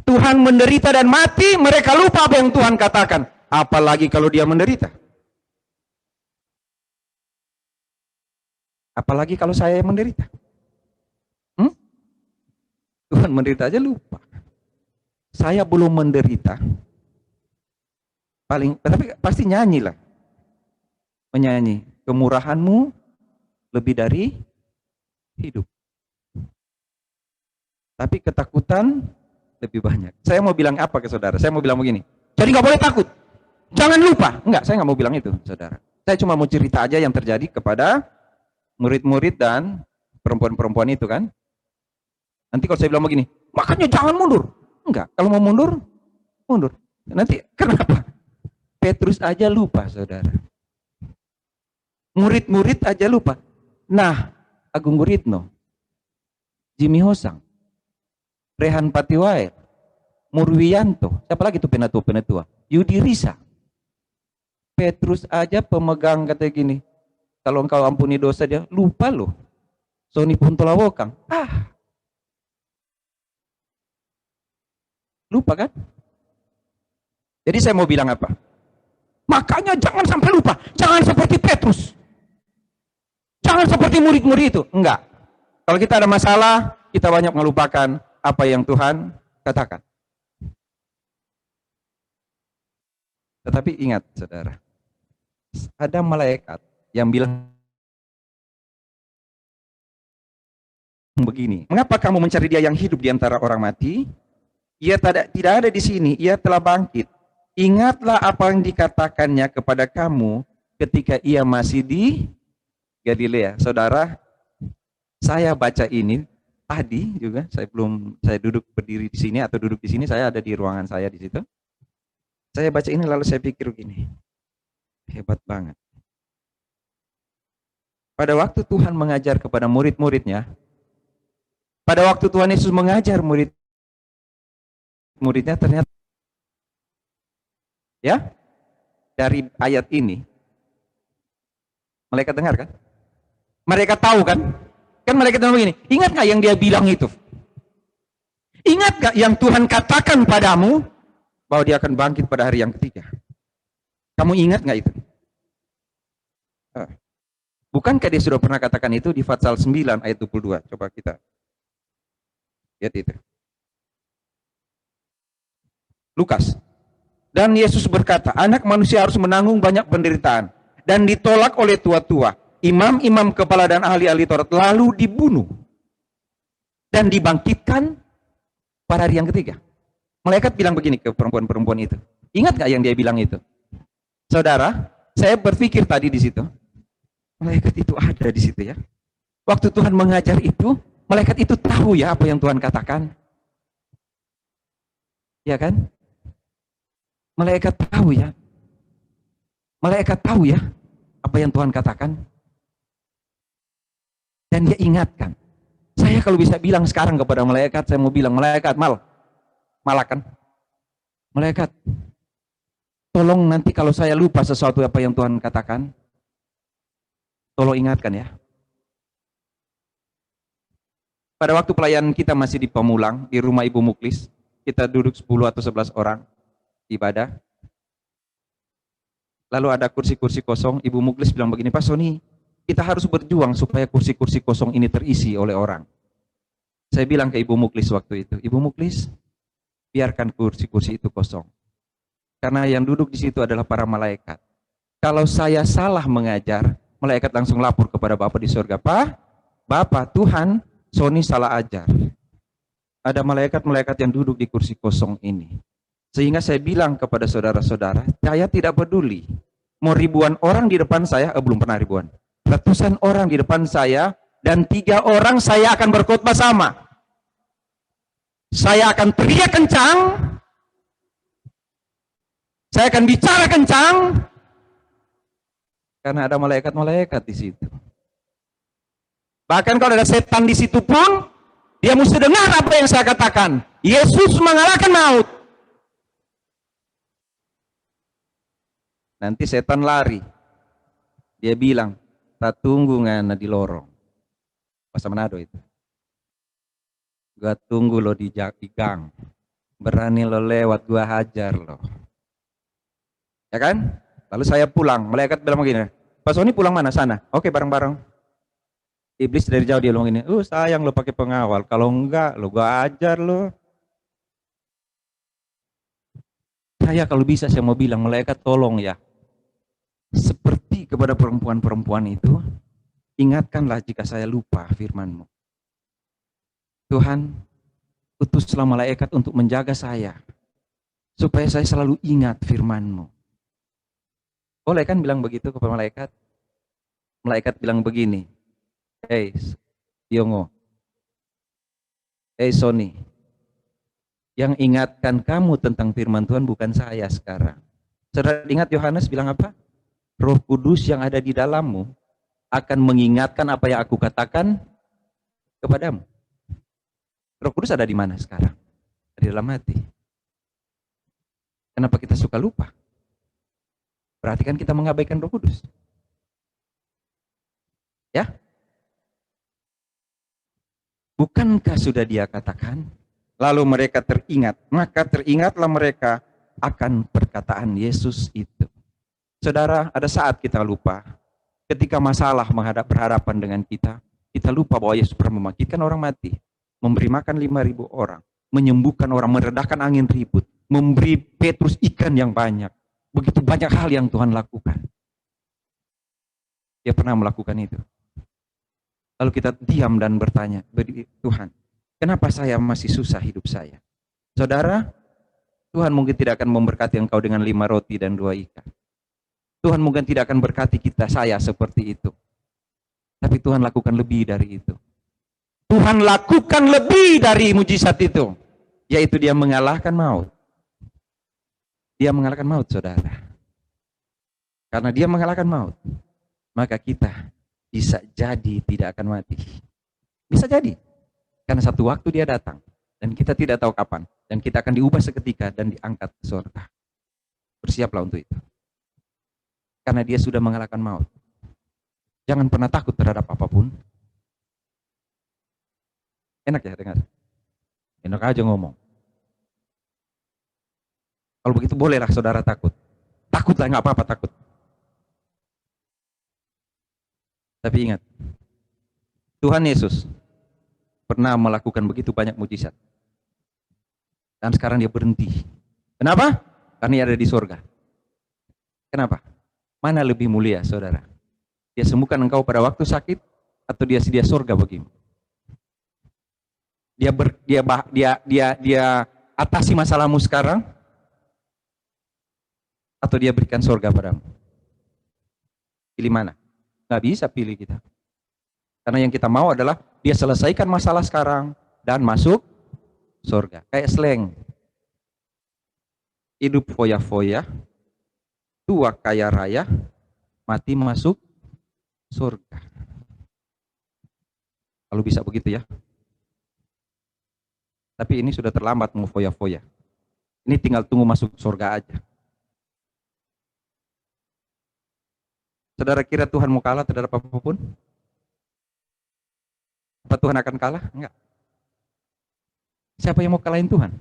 Tuhan menderita dan mati, mereka lupa apa yang Tuhan katakan. Apalagi kalau dia menderita. Apalagi kalau saya yang menderita. Tuhan menderita aja lupa. Saya belum menderita. Tapi pasti nyanyi lah. Menyanyi. Kemurahanmu lebih dari hidup. Tapi ketakutan lebih banyak. Saya mau bilang apa ke saudara? Saya mau bilang begini. Jadi nggak boleh takut. Jangan lupa. Enggak, saya nggak mau bilang itu, saudara. Saya cuma mau cerita aja yang terjadi kepada murid-murid dan perempuan-perempuan itu kan. Nanti kalau saya bilang begini, makanya jangan mundur. Enggak, kalau mau mundur, mundur. Nanti kenapa? Petrus aja lupa, saudara. Murid-murid aja lupa. Nah, Agung Guritno, Jimmy Hosang, Rehan Patiwae, Murwiyanto, siapa lagi tuh penatua? Yudi Risa. Petrus aja pemegang kata gini, kalau engkau ampuni dosa dia, lupa loh. Soni Puntolawokang. Lupa kan? Jadi saya mau bilang apa? Makanya jangan sampai lupa. Jangan seperti Petrus. Jangan seperti murid-murid itu. Enggak. Kalau kita ada masalah, kita banyak melupakan apa yang Tuhan katakan. Tetapi ingat, saudara. Ada malaikat yang bilang begini, mengapa kamu mencari dia yang hidup di antara orang mati? Ia tidak ada di sini, ia telah bangkit. Ingatlah apa yang dikatakannya kepada kamu ketika ia masih di Galilea. Saudara, saya baca ini tadi juga, saya duduk berdiri di sini atau duduk di sini, saya ada di ruangan saya di situ. Saya baca ini lalu saya pikir gini, hebat banget. Pada waktu Tuhan mengajar kepada murid-muridnya, pada waktu Tuhan Yesus mengajar muridnya ternyata, ya, dari ayat ini, malaikat dengar kan? Mereka tahu kan? Kan mereka tahu begini, ingat gak yang dia bilang itu? Ingat gak yang Tuhan katakan padamu, bahwa dia akan bangkit pada hari yang ketiga? Kamu ingat gak itu? Bukankah dia sudah pernah katakan itu di Fatsal 9 ayat 22? Coba kita lihat itu. Lukas. Dan Yesus berkata, anak manusia harus menanggung banyak penderitaan dan ditolak oleh tua-tua, imam-imam kepala dan ahli-ahli Taurat, lalu dibunuh dan dibangkitkan pada hari yang ketiga. Malaikat bilang begini ke perempuan-perempuan itu. Ingat gak yang dia bilang itu? Saudara, saya berpikir tadi di situ, malaikat itu ada di situ ya. Waktu Tuhan mengajar itu, malaikat itu tahu ya apa yang Tuhan katakan. Ya kan? Malaikat tahu ya. Malaikat tahu ya apa yang Tuhan katakan. Dan dia ingatkan. Saya kalau bisa bilang sekarang kepada malaikat, saya mau bilang, malaikat, malakan. Malaikat, tolong nanti kalau saya lupa sesuatu apa yang Tuhan katakan, tolong ingatkan ya. Pada waktu pelayanan kita masih di Pamulang, di rumah Ibu Muklis, kita duduk 10 atau 11 orang ibadah. Lalu ada kursi-kursi kosong, Ibu Muklis bilang begini, Pak Soni, kita harus berjuang supaya kursi-kursi kosong ini terisi oleh orang. Saya bilang ke Ibu Muklis waktu itu, Ibu Muklis, biarkan kursi-kursi itu kosong. Karena yang duduk di situ adalah para malaikat. Kalau saya salah mengajar, malaikat langsung lapor kepada Bapa di surga, Pak, Bapak, Tuhan, Soni salah ajar. Ada malaikat-malaikat yang duduk di kursi kosong ini. Sehingga saya bilang kepada saudara-saudara, saya tidak peduli. Mau ribuan orang di depan saya, belum pernah ribuan. Ratusan orang di depan saya, dan 3 orang saya akan berkhotbah sama. Saya akan teriak kencang, saya akan bicara kencang, karena ada malaikat-malaikat di situ. Bahkan kalau ada setan di situ pun, dia mesti dengar apa yang saya katakan. Yesus mengalahkan maut. Nanti setan lari. Dia bilang, tak tunggu ngana di lorong. Bahasa Manado itu. Gak tunggu lo di gang. Berani lo lewat, gua hajar lo. Ya kan? Lalu saya pulang, malaikat bilang begini, Pak Sony pulang mana? Sana. Oke, bareng-bareng. Iblis dari jauh dia bilang ini, sayang lo pakai pengawal, kalau enggak lo gua ajar lo. Saya kalau bisa saya mau bilang, malaikat tolong ya, seperti kepada perempuan-perempuan itu, ingatkanlah jika saya lupa firman-Mu. Tuhan, utuslah malaikat untuk menjaga saya, supaya saya selalu ingat firman-Mu. Boleh kan bilang begitu kepada malaikat? Malaikat bilang begini, hey Yongo, hey Sony, yang ingatkan kamu tentang firman Tuhan bukan saya sekarang. Saudara ingat Yohanes bilang apa? Roh Kudus yang ada di dalammu akan mengingatkan apa yang aku katakan kepadamu. Roh Kudus ada di mana sekarang? Di dalam hati. Kenapa kita suka lupa? Berarti kan kita mengabaikan Roh Kudus. Ya? Bukankah sudah dia katakan? Lalu mereka teringat, maka teringatlah mereka akan perkataan Yesus itu. Saudara, ada saat kita lupa. Ketika masalah berhadapan dengan kita, kita lupa bahwa Yesus pernah membangkitkan orang mati, memberi makan 5.000 orang, menyembuhkan orang, meredahkan angin ribut, memberi Petrus ikan yang banyak. Begitu banyak hal yang Tuhan lakukan. Dia pernah melakukan itu. Lalu kita diam dan bertanya, Tuhan, kenapa saya masih susah hidup saya? Saudara, Tuhan mungkin tidak akan memberkati engkau dengan 5 roti dan 2 ikan. Tuhan mungkin tidak akan berkati saya seperti itu. Tapi Tuhan lakukan lebih dari itu. Tuhan lakukan lebih dari mujizat itu. Yaitu dia mengalahkan maut. Dia mengalahkan maut, saudara. Karena dia mengalahkan maut, maka kita bisa jadi tidak akan mati. Bisa jadi. Karena satu waktu dia datang. Dan kita tidak tahu kapan. Dan kita akan diubah seketika dan diangkat ke surga. Bersiaplah untuk itu. Karena dia sudah mengalahkan maut. Jangan pernah takut terhadap apapun. Enak ya dengar? Enak aja ngomong. Kalau begitu bolehlah saudara takut. Takutlah, nggak apa-apa takut. Tapi ingat, Tuhan Yesus pernah melakukan begitu banyak mujizat. Dan sekarang dia berhenti. Kenapa? Karena dia ada di surga. Kenapa? Mana lebih mulia, saudara? Dia sembuhkan engkau pada waktu sakit, atau dia sedia surga bagimu? Dia atasi masalahmu sekarang, atau dia berikan surga padamu? Pilih mana? Nggak bisa pilih kita. Karena yang kita mau adalah dia selesaikan masalah sekarang dan masuk surga. Kayak slang. Hidup foya-foya, tua kaya raya, mati masuk surga. Kalau bisa begitu ya. Tapi ini sudah terlambat mau foya-foya. Ini tinggal tunggu masuk surga aja. Saudara kira Tuhan mau kalah terhadap apapun? Apa Tuhan akan kalah? Enggak. Siapa yang mau kalahin Tuhan?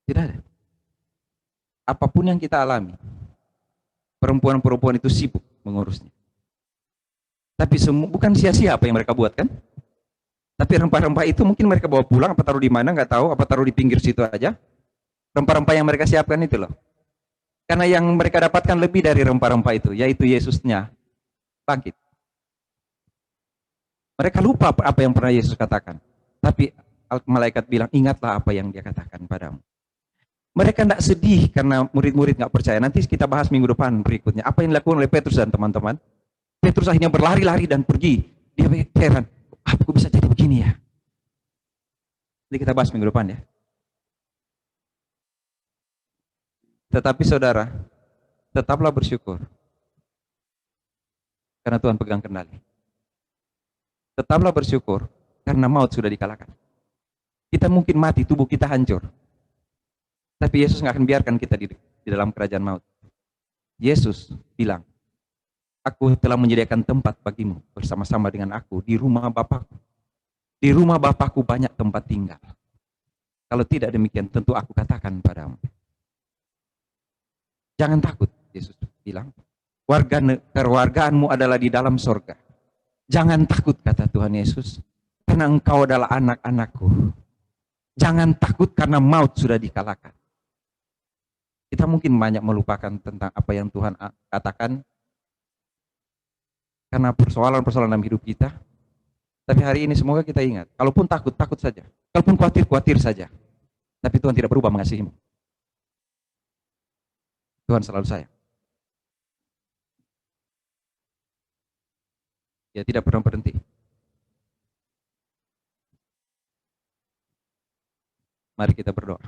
Tidak ada. Apapun yang kita alami, perempuan-perempuan itu sibuk mengurusnya. Tapi bukan sia-sia apa yang mereka buat kan? Tapi rempah-rempah itu mungkin mereka bawa pulang, apa taruh di mana, nggak tahu, apa taruh di pinggir situ aja. Rempah-rempah yang mereka siapkan itu loh. Karena yang mereka dapatkan lebih dari rempah-rempah itu, yaitu Yesusnya bangkit. Mereka lupa apa yang pernah Yesus katakan. Tapi malaikat bilang, ingatlah apa yang dia katakan padamu. Mereka tidak sedih karena murid-murid nggak percaya. Nanti kita bahas minggu depan berikutnya. Apa yang dilakukan oleh Petrus dan teman-teman? Petrus akhirnya berlari-lari dan pergi. Dia heran, apa kok bisa jadi begini ya? Nanti kita bahas minggu depan ya. Tetapi saudara, tetaplah bersyukur. Karena Tuhan pegang kendali. Tetaplah bersyukur karena maut sudah dikalahkan. Kita mungkin mati, tubuh kita hancur. Tapi Yesus nggak akan biarkan kita di dalam kerajaan maut. Yesus bilang, aku telah menyediakan tempat bagimu bersama-sama dengan aku di rumah Bapakku. Di rumah Bapakku banyak tempat tinggal. Kalau tidak demikian, tentu aku katakan padamu. Jangan takut, Yesus bilang. Keluargaanmu adalah di dalam sorga. Jangan takut, kata Tuhan Yesus, karena engkau adalah anak-anakku. Jangan takut karena maut sudah dikalahkan. Kita mungkin banyak melupakan tentang apa yang Tuhan katakan karena persoalan-persoalan dalam hidup kita. Tapi hari ini semoga kita ingat, kalaupun takut, takut saja. Kalaupun khawatir, khawatir saja. Tapi Tuhan tidak berubah mengasihimu. Tuhan selalu sayang. Ya, tidak pernah berhenti. Mari kita berdoa.